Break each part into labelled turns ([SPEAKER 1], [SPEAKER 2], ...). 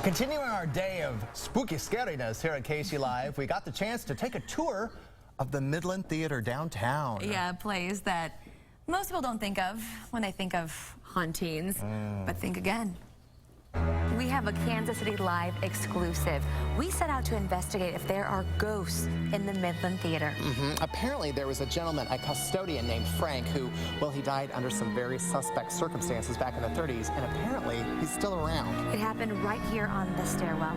[SPEAKER 1] Continuing our day of spooky scariness here at KC Live, we got the chance to take a tour of the Midland Theater downtown.
[SPEAKER 2] Yeah, a place that most people don't think of when they think of hauntings, but think again.
[SPEAKER 3] We have a Kansas City Live exclusive. We set out to investigate if there are ghosts in the Midland Theater.
[SPEAKER 4] Apparently there was a gentleman, a custodian named Frank, who, well, he died under some very suspect circumstances back in the 30s, and apparently he's still around.
[SPEAKER 3] It happened right here on the stairwell.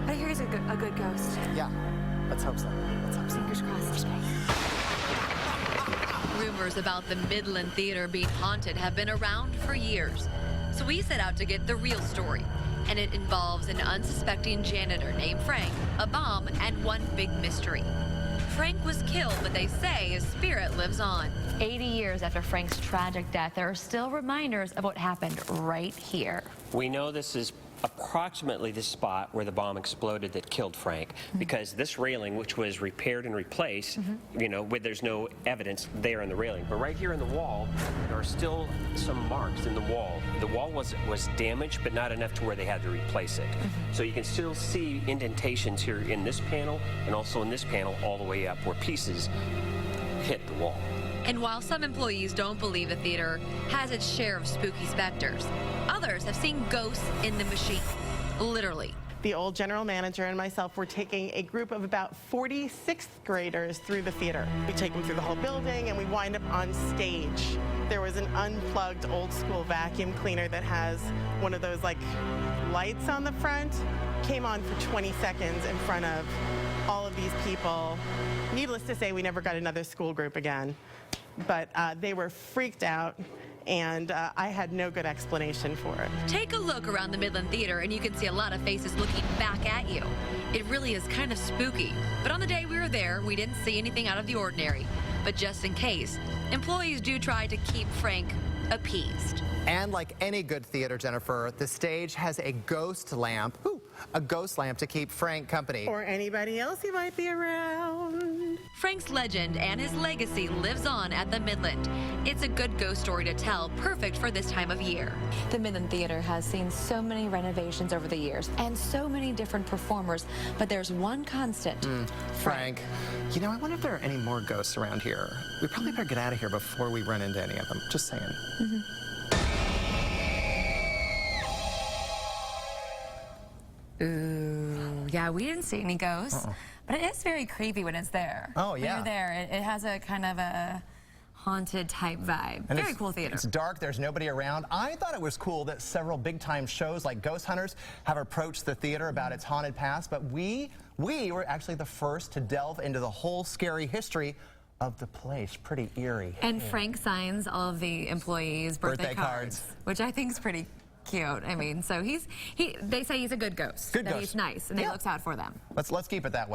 [SPEAKER 3] But I hear he's a good ghost.
[SPEAKER 4] Yeah, let's hope so. Let's hope so.
[SPEAKER 3] Fingers crossed.
[SPEAKER 5] Rumors about the Midland Theater being haunted have been around for years. So we set out to get the real story. And it involves an unsuspecting janitor named Frank, a bomb, and one big mystery. Frank was killed, but they say his spirit lives on.
[SPEAKER 3] 80 years after Frank's tragic death, there are still reminders of what happened right here.
[SPEAKER 6] We know this is approximately the spot where the bomb exploded that killed Frank, because this railing, which was repaired and replaced, you know, there's no evidence there on the railing. But right here in the wall, there are still some marks in the wall. The wall was damaged, but not enough to where they had to replace it. So you can still see indentations here in this panel and also in this panel all the way up where pieces hit the wall.
[SPEAKER 5] And while some employees don't believe the theater has its share of spooky specters, others have seen ghosts in the machine, literally.
[SPEAKER 7] The old general manager and myself were taking a group of about 40 sixth graders through the theater. We take them through the whole building and we wind up on stage. There was an unplugged old school vacuum cleaner that has one of those like lights on the front. Came on for 20 seconds in front of all of these people. Needless to say, we never got another school group again. But they were freaked out, and I had no good explanation for it.
[SPEAKER 5] Take a look around the Midland Theater and you can see a lot of faces looking back at you. It really is kind of spooky. But on the day we were there, we didn't see anything out of the ordinary. But just in case, employees do try to keep Frank appeased.
[SPEAKER 4] And like any good theater, Jennifer, the stage has a ghost lamp. A ghost lamp to keep Frank company.
[SPEAKER 7] Or anybody else who might be around.
[SPEAKER 5] Frank's legend and his legacy lives on at the Midland. It's a good ghost story to tell, perfect for this time of year.
[SPEAKER 3] The Midland Theater has seen so many renovations over the years and so many different performers, but there's one constant.
[SPEAKER 4] Frank. You know, I wonder if there are any more ghosts around here. We probably better get out of here before we run into any of them. Just saying.
[SPEAKER 2] Ooh, yeah, we didn't see any ghosts, but it is very creepy when it's there.
[SPEAKER 1] Oh, yeah.
[SPEAKER 2] When you're there, it has a kind of a haunted type vibe.
[SPEAKER 1] And
[SPEAKER 2] very cool theater.
[SPEAKER 1] It's dark, there's nobody around. I thought it was cool that several big-time shows like Ghost Hunters have approached the theater about its haunted past, but we were actually the first to delve into the whole scary history of the place. Pretty eerie.
[SPEAKER 2] And Frank signs all of the employees' birthday cards, which I think is pretty cute. I mean, so they say he's a good ghost.
[SPEAKER 1] Good
[SPEAKER 2] that
[SPEAKER 1] ghost.
[SPEAKER 2] He's nice and he looks out for them.
[SPEAKER 1] Let's keep it that way.